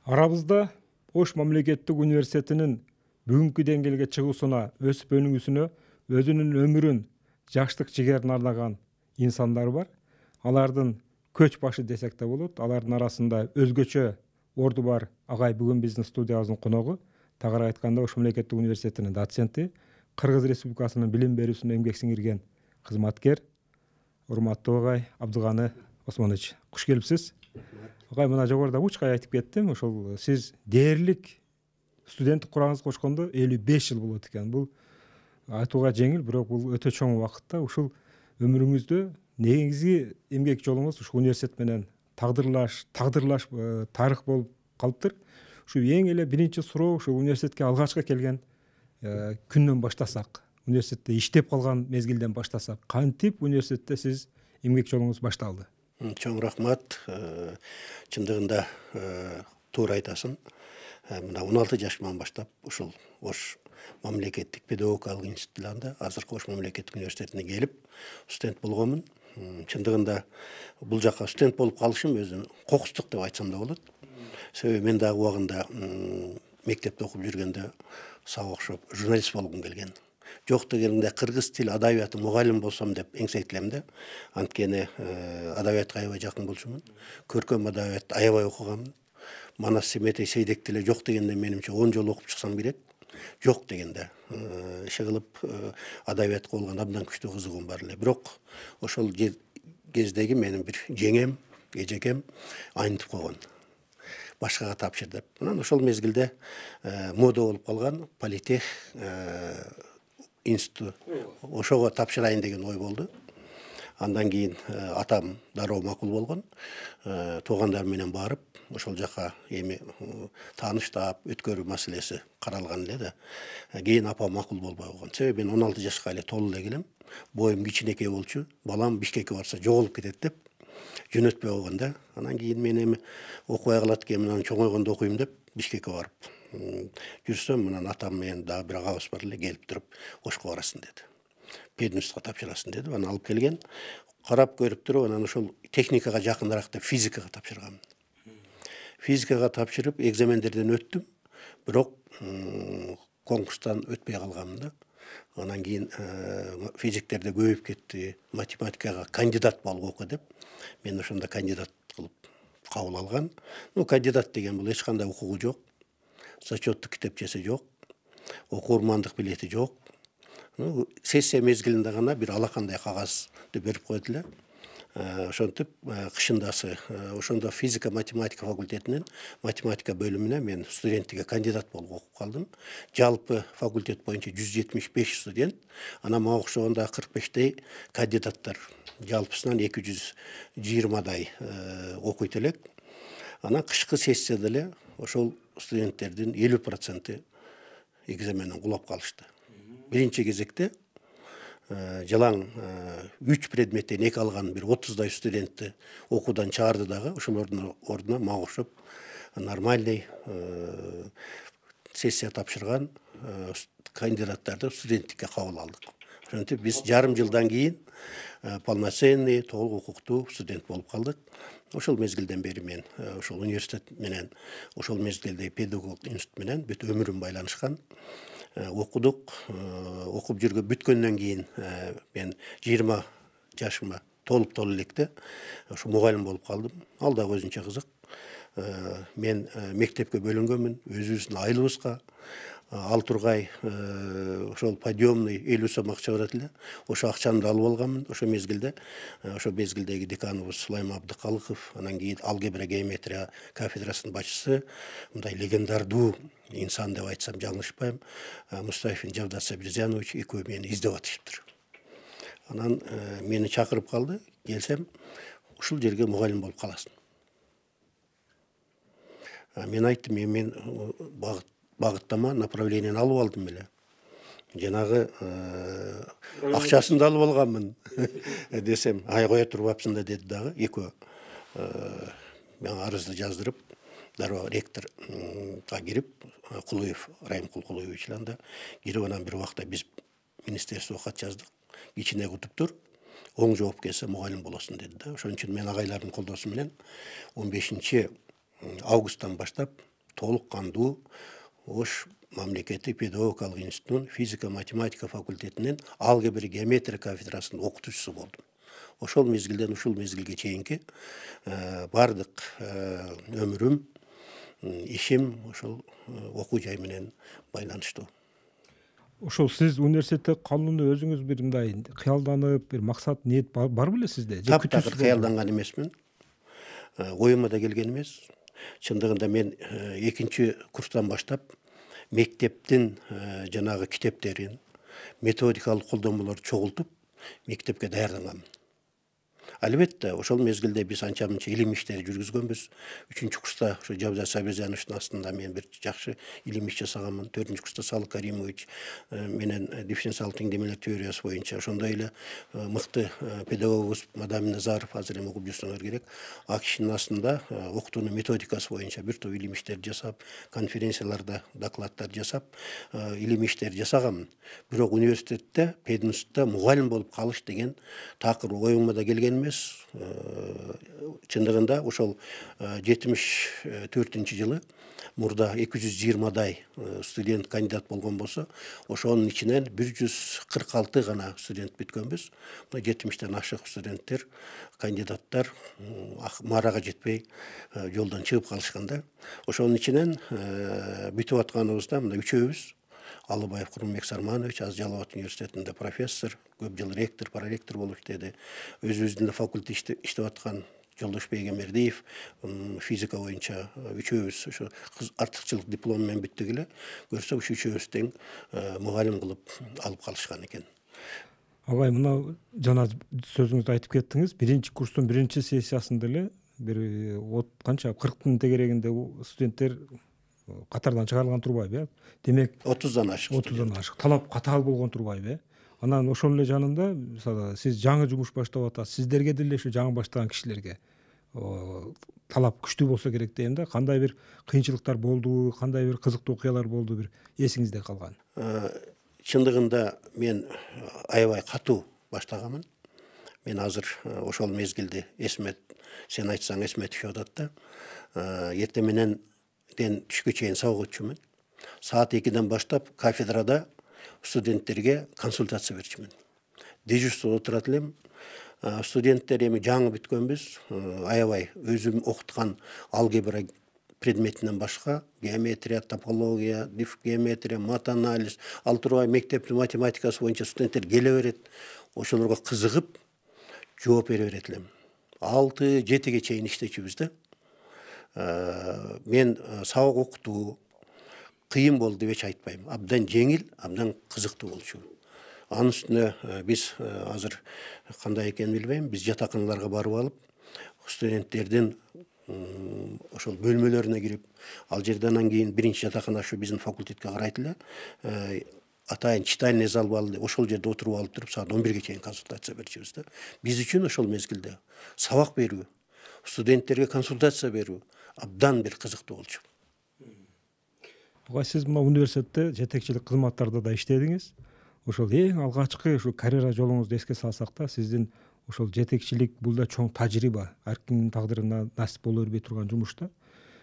Арабызда Ош мамлекеттик университетинин бүгүнкү деңгээлге чыгуусуна, өсүп өнүгүүсүнө өзүнүн өмүрүн, жаштык жигерин арнаган инсандар бар. Алардын көч башы десек да болот. Алардын арасында өзгөчө орду бар агай бүгүн биздин студиябыздын коногу. Тагыраак айтканда Ош мамлекеттик университетинин доценти, Кыргыз Республикасынын билим берүүсүнө эмгек сиңирген кызматкер, урматтуу агай Абдыганы Осмонович, куш келипсиз. Агай, мына жогоруда учкай айтып кеттим. Ошол сиз дээрлик студенттик курагыңызды кошкондо 55 жыл болот экен. Бул айтууга жеңил, бирок бул өтө чоң убакыт да. Ушул өмүрүңүздө негизги эмгек жолуңуз ушул университет менен тагдырлаш тарых болуп калыптыр. Ушу эң эле биринчи суроо, ушул университетке алгачкы келген күндөн баштасак, университетте иштеп калган мезгилден баштасак, кантип университетте сиз эмгек жолуңуз башталды? Чоң рахмат. Чындыгында туура айтасың. Мына 16 жашыман баштап ушул Ош мамлекеттик педагогикалык институтунда, азыркы Ош мамлекеттик университетине келип студент болгонмун. Чындыгында бул жакка студент болуп калышым өзү кокустук деп айтсам да болот. Себеби мен дагы убагында мектепте окуп жүргөндө сага окшоп журналист болгум келген. Жок дегенде кыргыз тил адабияты мугалим болсом деп эңсейтилем да. Анткени адабиятка аябай жакын болчумун. Көркөм адабиятты аябай окуганмын. Манас Семетей Сейдек деле жок дегенде менимче 10 жол окуп чыксам керек. Жок дегенде иши кылып адабиятка болгон абдан күчтүү кызыгуум бар эле. Бирок ошол кездеги менин бир жеңем, эжекем айнытып койгон. Башкага тапшыр деп. Анан ошол мезгилде мода болуп калган политех институт ошого тапшырайын деген ой болду. Андан кийин атам дароо макул болгон. Туугандар менен барып, ошол жака эми тааныштап өткөрүү маселеси каралган эле да. Кийин апам макул болбой койгон. Себеби мен 16 жашка эле толуу эле келем. Боюм кичинекей болчу. Балам Бишкекке барса жоголуп кетет деп жөнөтпөй койгон да. Анан кийин мен эми окубай калат экенмин, чоңойгондо окуйм деп Бишкекке барып жүрсөм, анан атам менен дагы бир агабыз бар эле келип туруп Ошко барасың деди. Пединститутка тапшырасың деди. Аны алып келген. Карап көрүп туруп, анан ошол техникага жакыныраак деп физикага тапшырганмын. Физикага тапшырып, экзамендерден өттүм. Бирок конкурстан өтпөй калганмын да. Анан кийин физиктерде көбөйүп кетти. Математикага кандидат болуп оку деп. Мен ошондо кандидат кылып кабыл алган. Кандидат деген бул эч кандай укугу жок. Зачеттик китепчеси жок. Окуурмандык билети жок. Сессия мезгилинде гана бир алакандай кагазды берип койду эле. Ошентип кышындасы ошондо физика математика факультетинен математика бөлүмүнө мен студенттикке кандидат болуп окуп калдым. Жалпы факультет боюнча 175 студент, анан мага окшогондо 45 кандидаттар. Жалпысынан 220 окуйт элек. Анан кышкы сессияда эле ошол студенттердин 50% экзаменин кулап калышты. Биринчи кезекте жалаң 3 предметтен 2 алган бир 30 студентти окуудан чыгарды дагы, ошолордун ордуна мага окшоп нормальный сессия тапшырган кандидаттарды студенттикке кабыл алдык. Ошентип биз жарым жылдан кийин полноценный, толук укуктуу студент болуп калдык. Ошол мезгилден бери мен ошол университет менен, ошол мезгилде педагогик институт менен бүт өмүрүм байланышкан. Окудук, окуп жүргөн бүткөндөн кийин мен 20 жашыма толуп электе ошо мугалим болуп калдым. Ал дагы өзүнчө кызык. Мен мектепке бөлүнгөнмүн, өзүбүздүн айылыбызга. Ал тургай ошол подъемный 50 сом акча берет эле. Ошо акчаны да алып алганмын. Ошо мезгилдеги деканыбыз Сулайма Абдыкалыков, анан кийин алгебра геометрия кафедрасынын башчысы, мындай легендардуу инсан деп айтсам жаңылышпайм, Мустафин Жавдат Сабирзянович экөө мени издеп атышыптыр. Анан мени чакырып калды, келсем, ушул жерге мугалим болуп каласың. Мен айттым, мен багыттама направлениени алып алдым эле. Жанагы акчасын да алып алганмын десем, ай кое турбапсың да деди дагы. Экөө мен арызды жаздырып, дароо ректорга кирип, Кулуев Райымкул Кулуевич анда кирип, анан бир убакта биз министерствого кат жаздык. Кичине күтүп тур, оң жооп келсе мугалим болосуң деди да. Ошон үчүн мен агайлардын колдоосу менен 15 августтан баштап толук кандуу Ош мамлекеттик педагогикалык институтунун физика математика факультетинин алгебра геометрия кафедрасынын окутуучусу болдум. Ошол мезгилден ушул мезгилге чейинки бардык өмүрүм, ишим ошол окуу жай менен байланыштуу. Ошол сиз университетте калууну өзүңүз бир мындай кыялданып, бир максат ниет бар беле сизде? Же Таптакыр кыялданган эмесмин. Оюма да келген эмес. Чындыгында мен экинчи курстан баштап мектептин жанагы китептерин, методикалык колдонмолорду чогултуп, мектепке даярданганмын. Албетте, ошол мезгилде биз анча мынча илим иштери жүргүзгөнбүз. 3-курста ошо Жабзат Сабиржановичтин астында мен бир жакшы илим иш жасаганмын. 4-курста Салык Каримович менен дифференциалдык теңдемелер теориясы боюнча ошондой эле мыкты педагогубуз Мадамин Назаров азыр эми угуп жүрсөңөр керек. А кишинин астында окутуунун методикасы боюнча бир топ илим иштерди жасап, конференцияларда докладдар жасап, илим иштерди жасаганмын. Бирок университетте, пединститутта мугалим болуп калыш деген такыр оюма да келген эмес. Чындыгында ошол 74-жылы мурда 220дай студент кандидат болгон болсо, ошонун ичинен 146 гана студент бүткөнбүз. 70тен ашык студенттер, кандидаттар марага жетпей жолдон чыгып калышканда, ошонун ичинен бүтүп атканыбызда мына үчөөбүз, Алыбаев Курманбек Сарманович, аз Жалал Абад университетинде профессор, көп жыл ректор, проректор болуп иштеди. Өзүбүздүн факультетте иштеп аткан Жолдошбек Эмердиев физика боюнча үчөөбүз ошо артыкчылык диплом менен бүттүк эле. Көрсө ушу үчөөбүз тең мугалим кылып алып калышкан экен. Агай, мына жана сөзүңүздү айтып кеттиңиз. 1-курстун 1-сессиясында эле бир канча 40 тегерегинде студенттер катардан чыгарылган турбайбы? Демек 30дан ашык. 30дан ашык. Талап катаал болгон турбайбы? Анан ошол эле жанында мисалы сиз жаңы жумуш баштап атасыз. Сиздерге деле ушу жаңы баштаган кишилерге талап күчтүү болсо керек дейм да. Кандай бир кыйынчылыктар болду, кандай бир кызыктуу окуялар болду, бир эсиңизде калган? Чындыгында мен аябай катуу баштаганмын. Мен азыр ошол мезгилди эсиме, сен айтсаң эсиме түшүп атат да. Эртең менен түшкө чейин сабак өтчүмүн. Саат 2ден баштап кафедрада студенттерге консультация берчүмүн. Дежурство отурат элем. Студенттер эми жаңы бүткөнбүз. Аябай өзүм окуткан алгебра предметинен башка геометрия, топология, геометрия, матанализ, ал турбай мектептин математикасы боюнча студенттер келе берет. Ошолорго кызыгып жооп бере берет элем. 6-7ге чейин иштечүбүз да. Мен сабак окутуу кыйын болду деп эч айтпайм. Абдан жеңил, абдан кызыктуу болчу. Анын үстүнө биз азыр кандай экенин билбейм, биз жатаканаларга барып алып, студенттердин ошол бөлмөлөрүнө кирип, ал жерден анан кийин биринчи жатакана ушу биздин факультетке карайт эле, атайын читальный зал бар, ошол жерде отуруп алып туруп, саат 11ге чейин консультация берчүбүз да. Биз үчүн ошол мезгилде сабак берүү, студенттерге консультация берүү абдан бир кызыктуу болчу. Сиз мына университетте жетекчилик кызматтарда да иштедиңиз. Ошол эң алгачкы ушу карьера жолуңузду эске салсак да, сиздин ошол жетекчилик бул да чоң тажрыйба, ар кимдин тагдырына насип боло бербей турган жумуш да.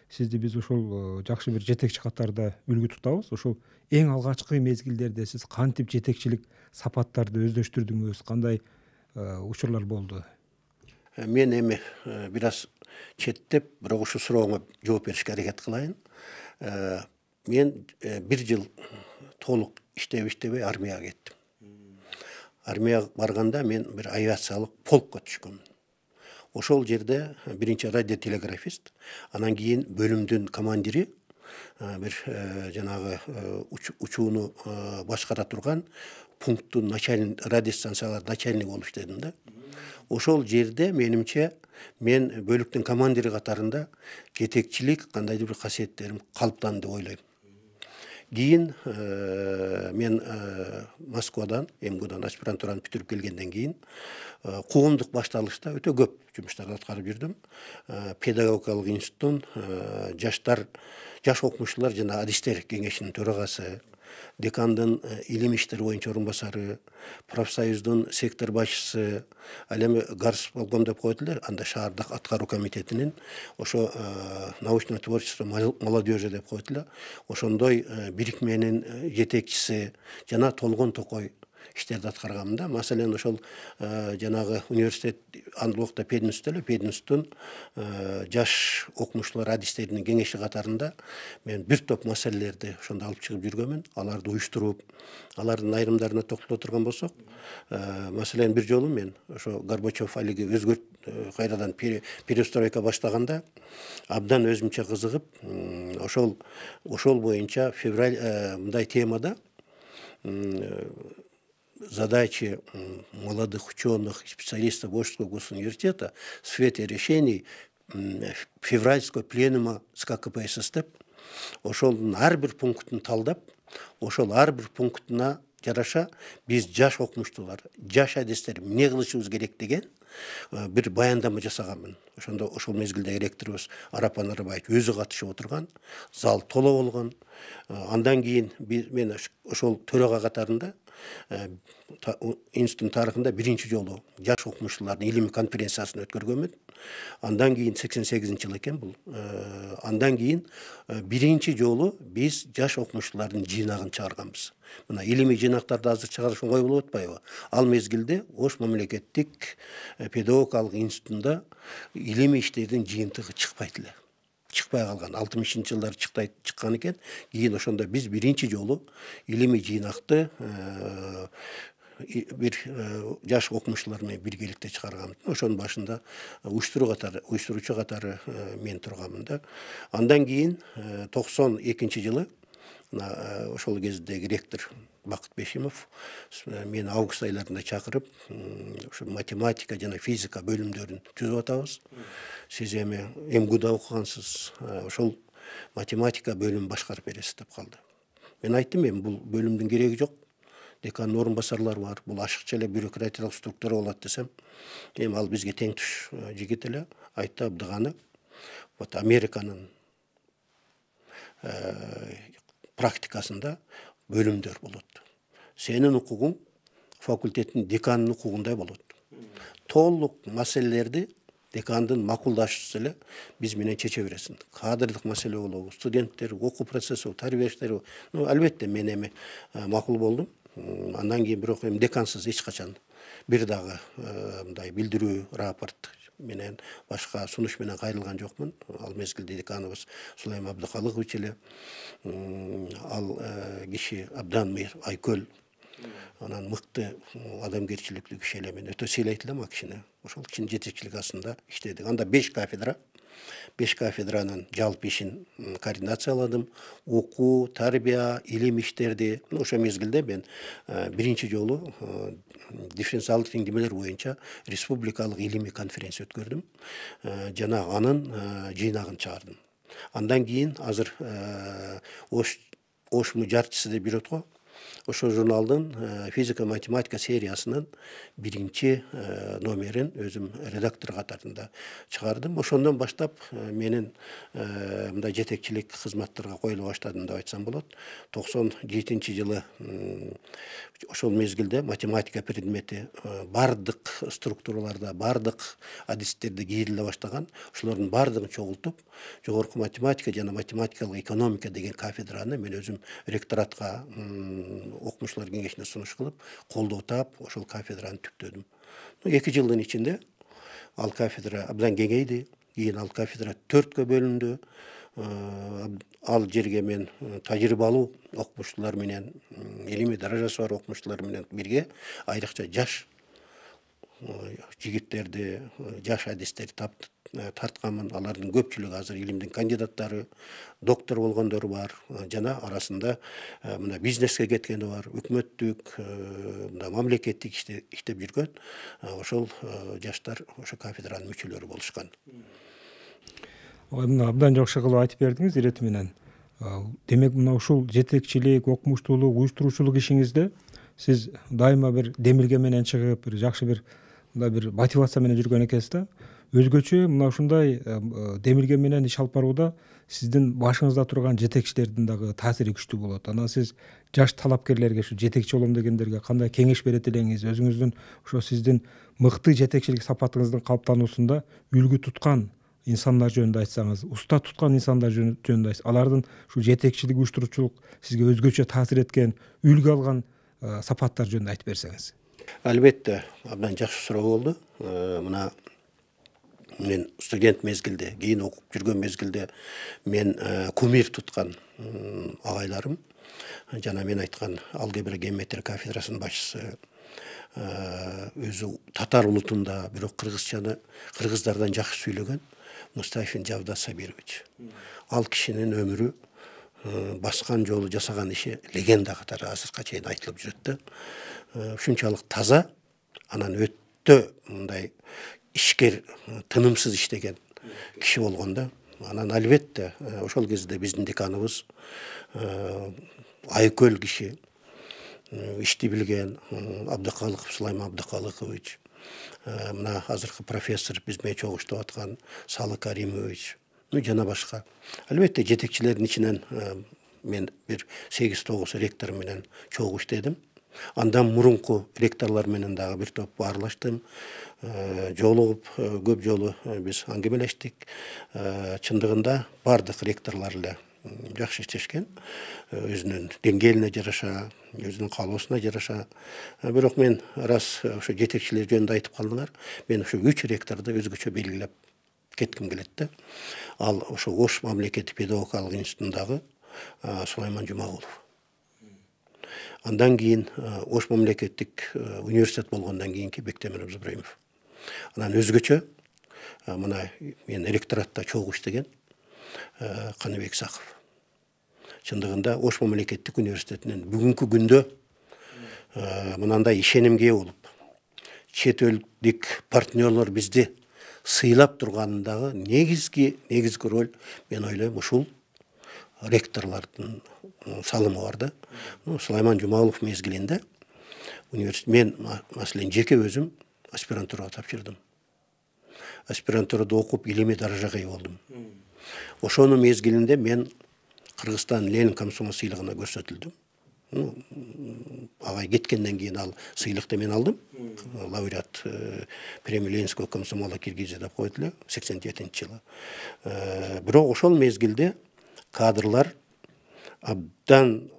Сизди биз ошол жакшы бир жетекчи катарда үлгү тутабыз. Ошол эң алгачкы мезгилдерде сиз кантип жетекчилик сапаттарды өздөштүрдүңүз, кандай учурлар болду? Мен эми бир аз четтеп, бирок ушу сурооңо жооп беришке аракет кылайын. Мен 1 жыл толук иштебей армияга кеттим. Армияга барганда мен бир авиациялык полкко түшкөнмүн. Ошол жерде биринчи радиотелеграфист, анан кийин бөлүмдүн командири, бир жанагы учууну башкара турган пункттун начальник, радиостанциялар начальниги болуп иштедим да. Ошол жерде менимче мен бөлүктүн командири катарында жетекчилик кандайдыр бир касиеттерим калыптанды деп ойлойм. Кийин мен Москвадан, МГУдан аспирантураны бүтүрүп келгенден кийин коомдук башталышта өтө көп жумуштарды аткарып жүрдүм. Педагогикалык институттун жаш окумуштуулар жана адистер кеңешинин төрагасы, декандын илим иштери боюнча орун басары, профсоюздун сектор башчысы, ал эми гарс болгон деп коет эле, анда шаардык аткаруу комитетинин ошо научно творчество молодежи деп коет эле, ошондой бирикменин жетекчиси жана толгон токой иштерди аткарганмын да. Маселен, ошол жанагы университет андылыкта Пединстте эле, Пединсттун жаш окумуштуулар адистеринин кеңеши катарында мен бир топ маселелерди ошондо алып чыгып жүргөнмүн. Аларды уюштуруп, алардын айрымдарына токтоло турган болсок, маселен, бир жолу мен ошо Горбачев алиги кайрадан перестройка баштаганда абдан өзүмчө кызыгып, ошол боюнча февраль мындай темада задачи молодых ученых и специалистов Волжского госуниверситета в свете решений февральского пленума ЦК КПСС деп, ошол ар бир пунктун талдап, ошол ар бир пунктуна жараша биз жаш окумуштуулар, жаш адистер эмне кылышыбыз керек деген бир баяндама жасаганмын. Ошондо ошол мезгилде ректорубуз Арапан Арабаевич өзү катышып отурган, зал толо болгон. Андан кийин мен ошол төрага катарында институттун тарыхында биринчи жолу жаш окумуштуулардын илимий конференциясын өткөргөнмүн. Андан кийин 88-жыл экен бул. Андан кийин биринчи жолу биз жаш окумуштуулардын жыйнагын чыгарганбыз. Мына илимий жыйнактарды азыр чыгарыш оңой болуп атпайбы? Ал мезгилде Ош мамлекеттик педагогикалык институтунда илимий иштердин жыйынтыгы чыкпайт эле. Чыкпай калган, 60-жылдары чыккан экен. Кийин ошондо биз биринчи жолу илимий жыйнакты бир жаш окумуштуулар менен биргеликте чыгарганбыз. Ошонун башында уюштуруучу катары мен турганмын да. Андан кийин 92-жылы ошол кездеги ректор Бакыт Бешимов мени август айларында чакырып, ошо математика жана физика бөлүмдөрүн түзүп атабыз. Сиз эми МГУда окугансыз, ошол математика бөлүмүн башкарып бересиз деп калды. Мен айттым, эми бул бөлүмдүн кереги жок. Декандын орун басарлары бар. Бул ашыкча эле бюрократиялык структура болот десем, эми ал бизге тең туш жигит эле. Айтты, Абдыганы, вот Американын практикасында бөлүмдөр болот. Сенин укугуң факультеттин деканынын укугундай болот. Толук маселелерди декандын макулдашуусу эле биз менен чече бересиң. Кадрдык маселе болобу, студенттер, окуу процесси, тарбияштер. Албетте мен эми макул болдум. Андан кийин бирок эми декансыз эч качан бир дагы мындай билдирүү, рапорт менен башка сунуш менен кайрылган жокмун. Ал мезгилде деканыбыз Сулайм Абдыкалыкович эле, ал киши абдан айкөл, анан мыкты адамгерчиликтүү киши эле. Мен өтө сыйлайт элем ал кишини. Ошол кишинин жетекчилик астында иштедик. Анда 5 кафедранын жалпы ишин координацияладым. Окуу, тарбия, илим иштерди. Ошол мезгилде мен биринчи жолу дифференциалдык теңдемелер боюнча республикалык илимий конференция өткөрдүм. Жана анын жыйнагын чыгардым. Андан кийин азыр Ошму жарчысы деп жүрөт го. Ошо журналдын физика-математика сериясынын биринчи номерин өзүм редактор катарында чыгардым. Ошондон баштап менин мындай жетекчилик кызматтарга коюла баштадым деп айтсам болот. 97-жылы ошол мезгилде математика предмети бардык структураларда, бардык адистерде кийриле баштаган. Ошолордун бардыгын чогултуп, жогорку математика жана математикалык экономика деген кафедраны мен өзүм ректоратка окумуштуулар кеңешине сунуш кылып, колдоо таап, ошол кафедраны түптөдүм. 2 жылдын ичинде ал кафедра абдан кеңейди. Кийин ал кафедра 4кө бөлүндү. Ал жерге мен тажрыйбалуу окумуштуулар менен, илимий даражасы бар окумуштуулар менен бирге айрыкча жаш жигиттерди, жаш адистерди тартканмын. Алардын көпчүлүгү азыр илимдин кандидаттары, доктор болгондору бар, жана арасында мына бизнеске кеткени бар, өкмөттүк, мамлекеттик иштеп жүргөн ошол жаштар ошо кафедранын мүчөлөрү болушкан. Абдан жакшы кылып айтып бердиңиз ирети менен. Демек мына ушул жетекчилик, окумуштуулук, уюштуруучулук ишиңизде сиз дайыма бир демилге менен чыгып, бир жакшы бир мотивация менен жүргөн экенсиз да. өзгөчө мына ушундай демилге менен иш алып барууда сиздин башыңызда турган жетекчилердин дагы таасири күчтүү болот. Анан сиз жаш талапкерлерге, ушу жетекчи болом дегендерге кандай кеңеш берет элеңиз? Өзүңүздүн ошо сиздин мыкты жетекчилик сапатыңыздын калыптануусунда үлгү туткан инсандар жөнүндө айтсаңыз, уста туткан инсандар жөнүндө айтсаңыз, алардын ушу жетекчилик, уюштуруучулук сизге өзгөчө таасир эткен, үлгү алган сапаттар жөнүндө айтып берсеңиз. Албетте, абдан жакшы суроо болду. Мына мен студент мезгилде, кийин окуп жүргөн мезгилде мен кумир туткан агайларым жана мен айткан алгебра геометрия кафедрасынын башчысы, өзү татар улутунда, бирок кыргызчаны кыргыздардан жакшы сүйлөгөн Мустафин Жавдат Сабирович. Ал кишинин өмүрү, баскан жолу, жасаган иши легенда катары азыркыга чейин айтылып жүрөт да. Ушунчалык таза, анан өтө мындай ишкер, тынымсыз иштеген киши болгон да. Анан албетте ошол кезде биздин деканыбыз айкөл киши, ишти билген Абдыкалыков Сулайман Абдыкалыкович, мына азыркы профессор биз менен чогуу иштеп аткан Салы Каримович, жана башка. Албетте жетекчилердин ичинен мен бир 8-9 ректор менен чогуу иштедим. Андан мурунку ректорлор менен дагы бир топ баарлаштым. Жолугуп көп жолу биз аңгемелештик. Чындыгында бардык ректорлор эле жакшы иштешкен. Өзүнүн деңгээлине жараша, өзүнүн каалоосуна жараша. Бирок мен раз ошо жетекчилер жөнүндө айтып калдыңар, мен ошо 3 ректорду өзгөчө белгилеп кетким келет да. Ал ошо Ош мамлекеттик педагогикалык институтундагы Сулайман Жумагулов. Андан кийин Ош мамлекеттик университет болгондон кийинки Бектемир Ибрагимов. Анан өзгөчө мына мен ректоратта чогуу иштеген Каныбек Саков. Чындыгында Ош мамлекеттик университетинин бүгүнкү күндө мынандай ишенимге болуп, чет элдик партнерлор бизди сыйлап турганындагы негизги роль, мен ойлойм, ушул ректорлордун салымы бар да. Сулайман Жумагулов мезгилинде университет, мен маселен жеке өзүм аспирантурага тапшырдым. Аспирантурада окуп илимий даражага ээ болдум. Ошонун мезгилинде мен Кыргызстан Ленин комсомол сыйлыгына көрсөтүлдүм. Агай кеткенден кийин ал сыйлыкты мен алдым. Лауреат премия Ленинского комсомола Киргизия деп коет эле 87-жылы. Бирок ошол мезгилде кадрлар абдан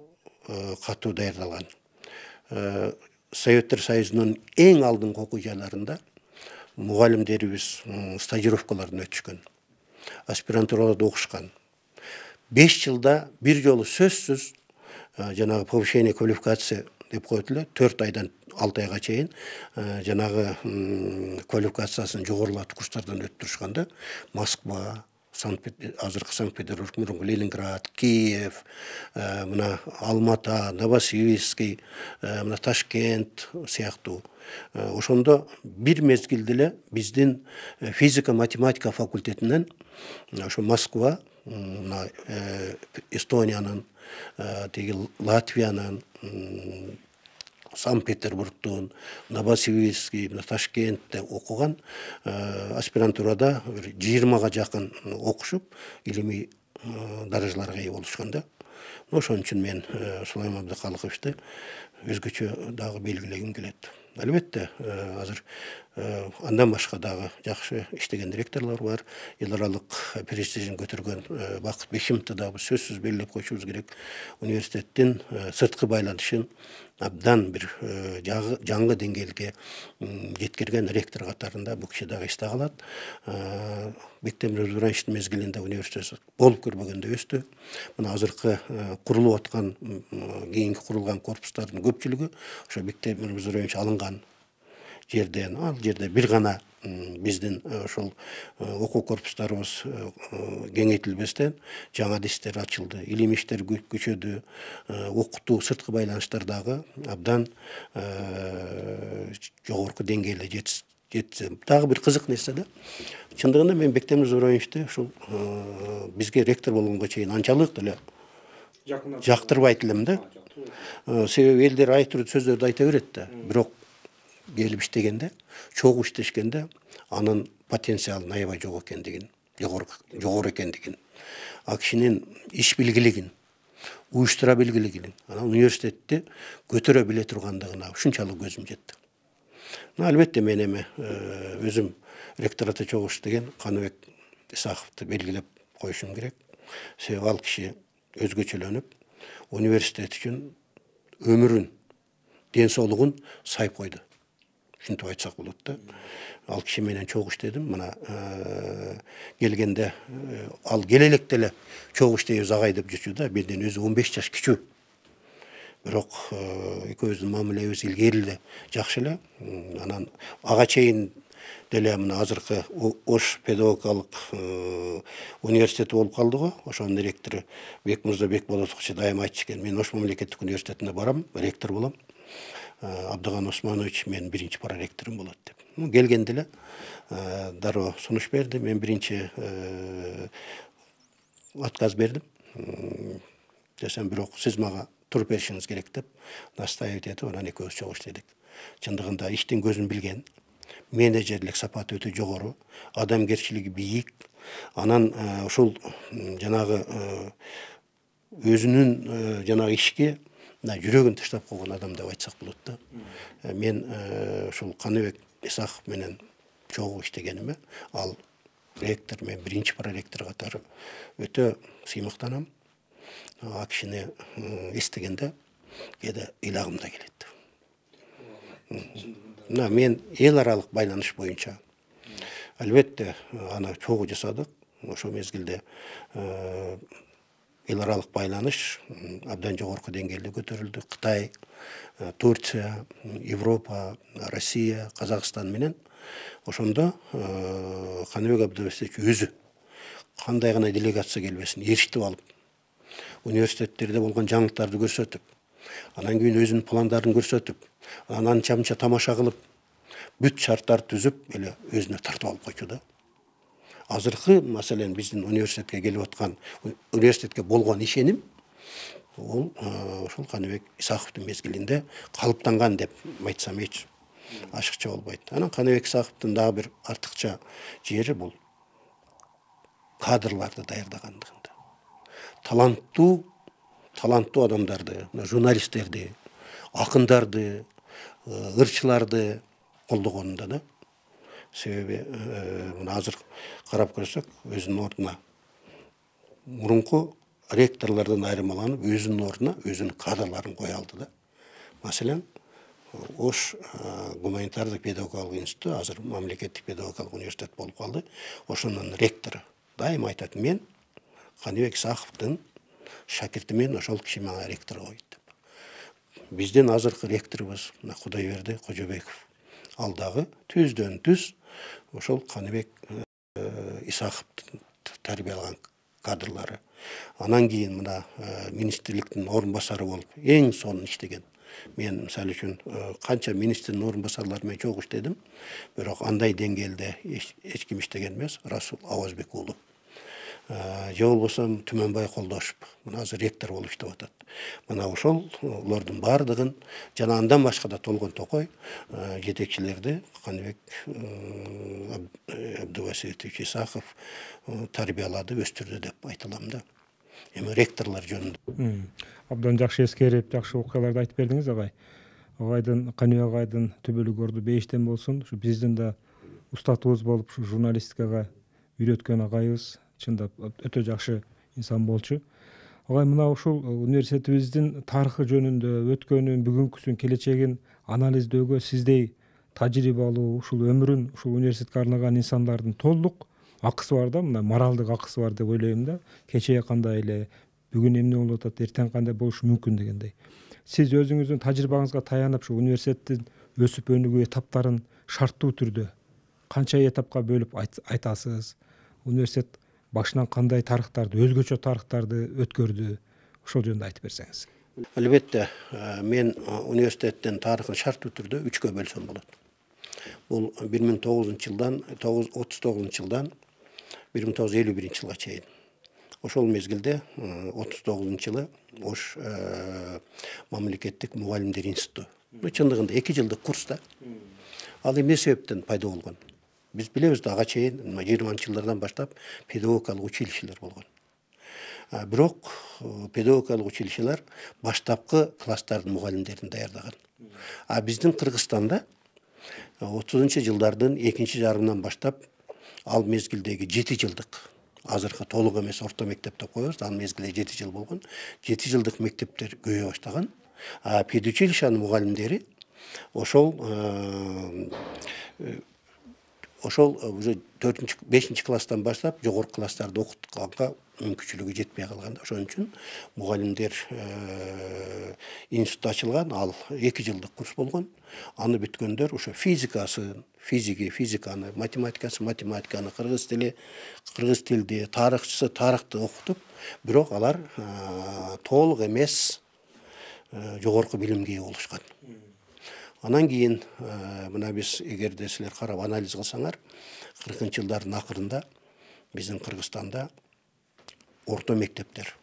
катуу даярдалган. Советтер Союзунун эң алдыңкы окуу жайларында мугалимдерибиз стажировкалардан өтүшкөн. Аспирантурада окушкан. 5 жылда бир жолу сөзсүз жанагы повышение квалификация деп коет эле, 4 айдан 6 айга чейин жанагы квалификациясын жогорулатуу курстардан өттүрүшканда Москва, азыркы Санкт-Петербург, мурунку Ленинград, Киев, мына Алмата, Новосибирский, мына Ташкент сыяктуу. Ошондо бир мезгилде эле биздин физика математика факультетинен ошо Москва, Эстониянын, теги Латвиянын, Санкт-Петербургтун, Новосибирский, Ташкентте окуган аспирантурада 20-га жакын окушуп, илимий даражаларга ээ болушкан да. Ошон үчүн мен Сулайман Абдыкалыковичти өзгөчө дагы белгилегим келет. Албетте, азыр андан башка дагы жакшы иштеген ректорлор бар. Эл аралык престижин көтөргөн Бакыт Бишимовду да сөзсүз белгилеп койушубуз керек. Университеттин сырткы байланышын абдан бир жаңы деңгээлге жеткирген ректор катарында бул киши дагы эсте калат. Бектемир Ибрагимовичтин мезгилинде университет болуп көрбөгөндө өстү. Мына азыркы курулуп аткан, кийинки курулган корпустардын көпчүлүгү ошо Бектемир Ибрагимович алынган жерден, ал жерде бир гана биздин ошол окуу корпустарыбыз кеңейтилбестен жаңа дистер ачылды, илим иштер күчөдү, окутуу, сырткы байланыштар дагы абдан жогорку деңгээлде жетсе. Дагы бир кызык нерсе да. Чындыгында мен Бектемир Ибрагимовичти ушул бизге ректор болгонго чейин анчалык деле жактырбайт элем да. Себеби элдер ай түрдүү сөздөрдү айта берет да. Бирок келип иштегенде, чогуу иштешкенде, анын потенциалын аябай жок экендигин, жогору экендигин, ал кишинин иш билгилигин, уюштура билгилигин, анан университетти көтөрө биле тургандыгына ушунчалык көзүм жетти. Албетте мен эми өзүм ректората чогуу иштеген Каныбек Исаховду белгилеп коюшум керек. Себеби ал киши өзгөчөлөнүп, университет үчүн өмүрүн, ден соолугун сайып койду. Ушинтип айтсак болот да. Ал киши менен чогуу иштедим. Мына келгенде ал келе электе эле чогуу иштейбиз агай деп жүрчү да. Менден өзү 15 жаш кичүү. Бирок экөөбүздүн мамилебиз илгери эле жакшы эле. Анан ага чейин деле мына азыркы Ош педагогикалык университети болуп калды го. Ошонун ректору Бекмырза Бекболотович дайыма айтчу экен: мен Ош мамлекеттик университетине барам, ректор болом. Абдыган Османович мен биринчи проректорум болот деп. Келгенде эле дароо сунуш берди. Мен биринчи отказ бердим. Десем, бирок сиз мага туруп беришиңиз керек деп настаивать этип, анан экөөбүз чогуу иштедик. Чындыгында иштин көзүн билген, менеджерлик сапаты өтө жогору, адамгерчилиги бийик. Анан ушул жанагы өзүнүн жанагы ишке жүрөгүн таштап койгон адам деп айтсак болот да. Мен ушул Каныбек Исахов менен чогуу иштегениме, ал ректор, мен биринчи проректор катары өтө сыймыктанам. Ал кишини эстегенде кээде ыйлагым да келет. Мен эл аралык байланыш боюнча албетте аны чогуу жасадык. Ошол мезгилде эл аралык байланыш абдан жогорку деңгээлде көтөрүлдү. Кытай, Турция, Европа, Россия, Казакстан менен ошондо Каныбек Абдывасилович өзү кандай гана делегация келбесин ээрчитип алып, университеттерде болгон жаңылыктарды көрсөтүп, анан кийин өзүнүн пландарын көрсөтүп, анан анча тамаша кылып, бүт шарттарды түзүп эле өзүнө тартып алып койчу да. Азыркы маселен биздин университетке келип аткан, университетке болгон ишеним ол ошол Каныбек Исаховдун мезгилинде калыптанган деп айтсам эч ашыкча болбойт. Анан Каныбек Исаховдун дагы бир артыкча жери бул кадрларды даярдагандыгында. Таланттуу адамдарды, журналисттерди, акындарды, ырчыларды колдогонунда да. Себеби мына азыр карап көрсөк, өзүнүн ордуна мурунку ректорлордон айырмаланып, өзүнүн ордуна өзүнүн кадрларын кое алды да. Маселен, Ош гуманитардык педагогикалык институту азыр мамлекеттик педагогикалык университет болуп калды. Ошонун ректору дайыма айтат: мен Каныбек Исаховдун шакиртимен, ошол киши мага ректор койду деп. Биздин азыркы ректорубуз Кудайберди Кожобеков. Ал дагы түздөн түз ошол Каныбек Исаховдун тарбиялаган кадрлары. Анан кийин мына министрликтин орун басары болуп эң сонун иштеген. Мен мисалы үчүн канча министрдин орун басарлары менен чогуу иштедим, бирок андай деңгээлде эч ким иштеген эмес. Расул Авазбек уулу же болбосо Түмөнбай Колдошев мына азыр ректор болуп иштеп атат. Мына ошолордун баардыгын жана андан башка да Толгон Токой жетекчилерди Каныбек Абдывасилович Исахов тарбиялады, өстүрдү деп айта алам да. Эми ректорлор жөнүндө абдан жакшы эскерип, жакшы окуяларды айтып бердиңиз агай. Агайдын, Каныбек агайдын түбөлүк орду бейиштен болсун. Ушу биздин да устатыбыз болуп, ушу журналистикага үйрөткөн агайыбыз чындап өтө жакшы инсан болчу. Агай, мына ушул университетибиздин тарыхы жөнүндө өткөнүн, бүгүнкүсүн, келечегин анализдөөгө сиздей тажрыйбалуу, ушул өмүрүн ушул университетке арнаган инсандардын толук акысы бар да, мына моралдык акысы бар деп ойлойм да. Кечээ кандай эле, бүгүн эмне болуп атат, эртең кандай болушу мүмкүн дегендей. Сиз өзүңүздүн тажрыйбаңызга таянып, ушу университеттин өсүп өнүгүү этаптарын шарттуу түрдө канча этапка бөлүп айтасыз? Университет башынан кандай тарыхтарды, өзгөчө тарыхтарды өткөрдү? Ошол жөнүндө айтып берсеңиз. Албетте, мен университеттин тарыхын шарттуу түрдө 3кө бөлсөм болот. Бул 1939 жылдан 1951 жылга чейин. Ошол мезгилде 39 жылы Ош мамлекеттик мугалимдер институту. Чындыгында 2 жылдык курс да. Ал эмне себептен пайда болгон? Биз билебиз да, ага чейин 20-жылдардан баштап педагогикалык училищелер болгон. Бирок педагогикалык училищелер баштапкы класстардын мугалимдерин даярдаган. Биздин Кыргызстанда 30-жылдардын экинчи жарымынан баштап ал мезгилдеги 7 жылдык, азыркы толук эмес орто мектеп деп коебуз, ал мезгилде 7 жыл болгон. 7 жылдык мектептер көбөйө баштаган. Педучилищанын мугалимдери ошол уже 4-5 класстан баштап жогорку класстарды окутканга мүмкүнчүлүгү жетпей калган. Ошон үчүн мугалимдер институту ачылган. Ал 2 жылдык курс болгон. Аны бүткөндөр ошо физиканы, математиканы, кыргыз тилди, тарыхты окутуп, бирок алар толук эмес жогорку билимге ээ болушкан. Анан кийин мына биз эгерде силер карап анализ кылсаңар, 40-жылдардын акырында биздин Кыргызстанда орто мектептер,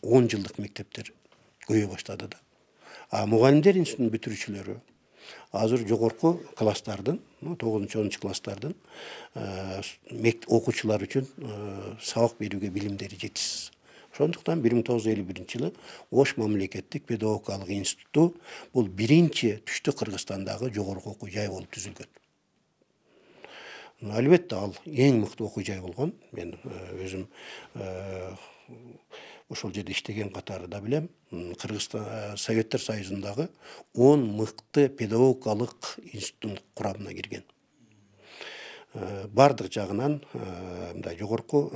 10 жылдык мектептер көбөйө баштады да. Мугалимдер институтунун бүтүрүүчүлөрү азыр жогорку класстардын, 9-10 класстардын окуучулар үчүн сабак берүүгө билимдери жетишсиз. Ошондуктан 1951-жылы Ош мамлекеттик педагогикалык институту бул биринчи түштүк Кыргызстандагы жогорку окуу жай болуп түзүлгөн. Албетте ал эң мыкты окуу жай болгон. Мен өзүм ошол жерде иштеген катары да билем. Кыргызстан Советтер Союзундагы 10 мыкты педагогикалык институттун курамына кирген. Бардык жагынан мындай жогорку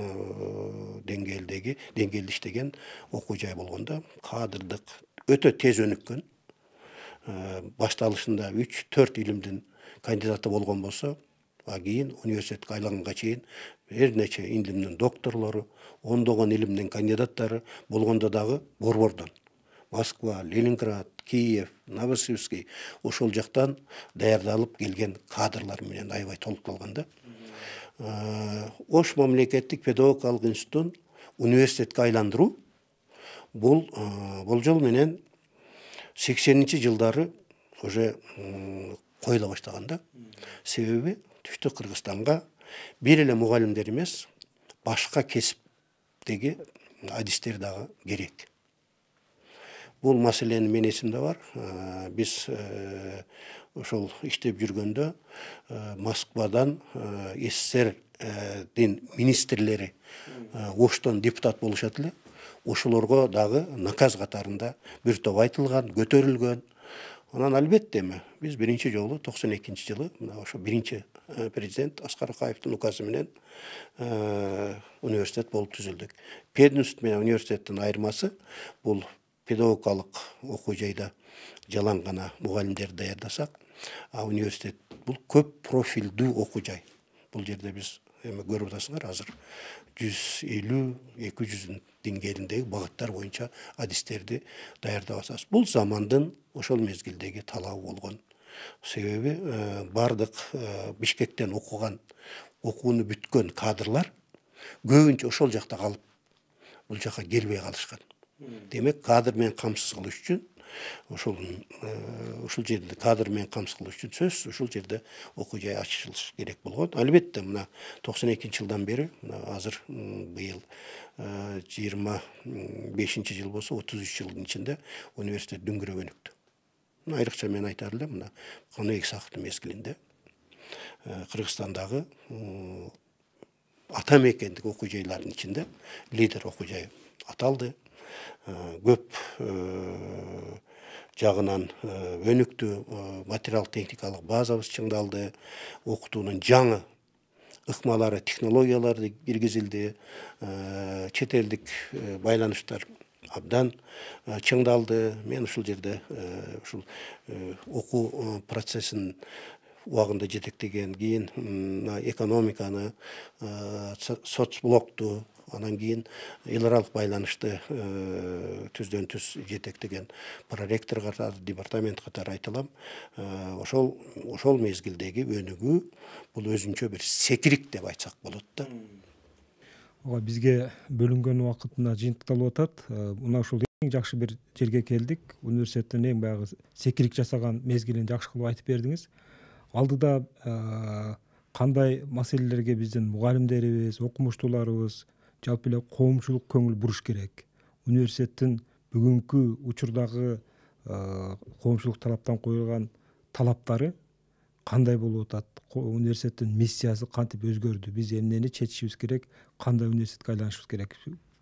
деңгээлде иштеген окуу жай болгондо, кадырдык өтө тез өнүккөн. Башталышында 3-4 илимдин кандидаты болгон болсо, кийин университетке айланганга чейин бир нече илимдин докторлору, ондогон илимдин кандидаттары болгондо дагы борбордон. Москва, Ленинград, Киев, Новосибирский ошол жактан даярдалып келген кадрлар менен аябай толукталган да. Ош мамлекеттик педагогикалык институтун университетке айландыруу бул болжол менен 80-жылдары уже коюла баштаган да. Себеби түштүк Кыргызстанга бир эле мугалимдер эмес, башка кесиптеги адистер дагы керек. Бул маселени мен эсимде бар. Биз ошол иштеп жүргөндө Москвадан СССРдин министрлери Оштон депутат болушат эле. Ошолорго дагы наказ катарында бир топ айтылган, көтөрүлгөн. Анан албетте биз биринчи жолу 92-жылы мына ошо биринчи президент Аскар Акаевдин указы менен университет болуп түзүлдүк. Пединститут менен университеттин айырмасы бул педагогикалык окуу жайда жалаң гана мугалимдерди даярдасак, университет бул көп профилдүү окуу жай. Бул жерде биз көрүп атасыңар, азыр 150-200 деңгээлиндеги багыттар боюнча адистерди даярдап атабыз. Бул замандын ошол мезгилдеги талабы болгон. Себеби бардык Бишкектен окуган, окууну бүткөн кадрлар көбүнчө ошол жакта калып, бул жака келбей калышкан. Демек, кадр менен камсыз кылыш үчүн ошол жерде сөзсүз ошол жерде окуу жай ачылыш керек болгон. Албетте, мына 92-жылдан бери, азыр быйыл 25-жыл болсо, 33 жылдын ичинде университет дүңгүрөп өнүктү. Айрыкча мен айтар элем, мына Каныбек Исаковдун мезгилинде Кыргызстандагы ата мекендик окуу жайлардын ичинде лидер окуу жай аталды. Көп жагынан өнүктү, материал техникалык базабыз чыңдалды, окутуунун жаңы ыкмалары, технологиялары киргизилди, чет элдик байланыштар абдан чыңдалды. Мен ушул жерде ушул окуу процессин убагында жетектеген, кийин экономиканы, соцблокту, анан кийин эл аралык байланышты түздөн түз жетектеген проректор катары, департамент катары айтылам. Ошол мезгилдеги өнүгүү бул өзүнчө бир секирик деп айтсак болот да. Бизге бөлүнгөн убакыт мына жыйынтыкталып атат. Мына ушул эң жакшы бир жерге келдик. Университеттин эң баягы секирик жасаган мезгилин жакшы кылып айтып бердиңиз. Алдыда кандай маселелерге биздин мугалимдерибиз, окумуштууларыбыз, жалпы эле коомчулук көңүл буруш керек? Университеттин бүгүнкү учурдагы коомчулук тараптан коюлган талаптары кандай болуп атат? Университеттин миссиясы кантип өзгөрдү? Биз эмнени чечишибиз керек? Кандай университетке айланышыбыз керек?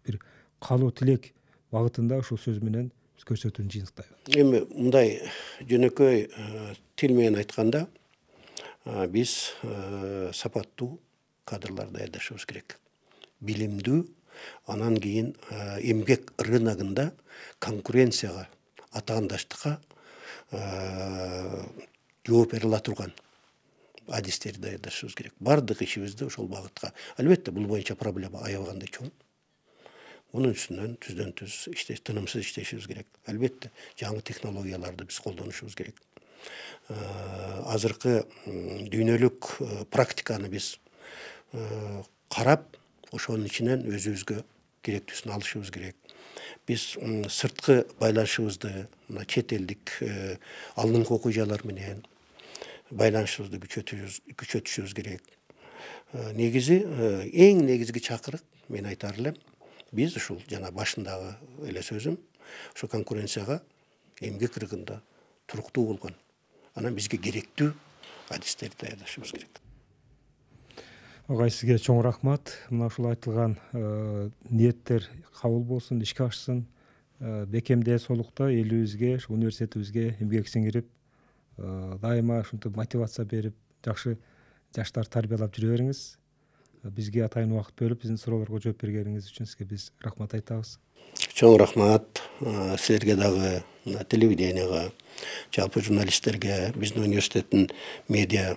Бир каалоо тилек багытында ушул сөз менен биз көрсөтүүнү жыйынтыктайбыз. Эми мындай жөнөкөй тил менен айтканда, биз сапаттуу кадрлар даярдашыбыз керек. Билимдүү, анан кийин эмгек рыногунда конкуренцияга, атаандаштыкка жооп бере ала турган адистерди даярдашыбыз керек. Бардык ишибизди ошол багытка. Албетте, бул боюнча проблема аябагандай чоң. Мунун үстүнөн түздөн түз тынымсыз иштешибиз керек. Албетте, жаңы технологияларды биз колдонушубуз керек. Азыркы дүйнөлүк практиканы биз карап, ошонун ичинен өзүбүзгө керектүүсүн алышыбыз керек. Биз сырткы байланышыбызды, чет элдик алдыңкы окуучулар менен байланышыбызды күчөтүшүбүз керек. Негизи, эң негизги чакырык, мен айтар элем, биз ушул жана башындагы эле сөзүм, ошо конкуренцияга эмгек рыногунда туруктуу болгон, анан бизге керектүү адистерди даярдашыбыз керек. Агай, сизге чоң рахмат. Мына ушул айтылган ниеттер кабыл болсун, ишке ашсын. Бекемде солукта элибизге, ушу университетибизге эмгек сиңирип, дайыма ушинтип мотивация берип, жакшы жаштар тарбиялап жүрө бериңиз. Бизге атайын убакыт бөлүп, биздин суроолорго жооп бергениңиз үчүн сизге биз рахмат айтабыз. Чоң рахмат силерге дагы, телевиденияга, жалпы журналисттерге, биздин университеттин медиа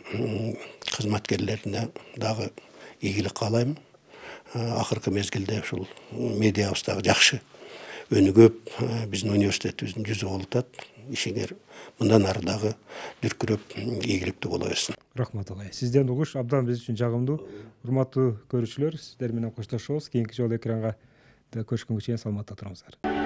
кызматкерлерине дагы ийгилик каалайм. Акыркы мезгилде ушул медиабыздагы жакшы өнүгүп, биздин университетибиздин жүзү болуп атат. Ишиңер мындан ары дагы дүркүрөп, ийгиликтүү боло берсин. Рахмат агай. Сизден угуш абдан биз үчүн жагымдуу. Урматтуу көрүүчүлөр, сиздер менен коштошобуз. Кийинки жолу экранга көрүшкөнгө чейин саламатта туруңуздар.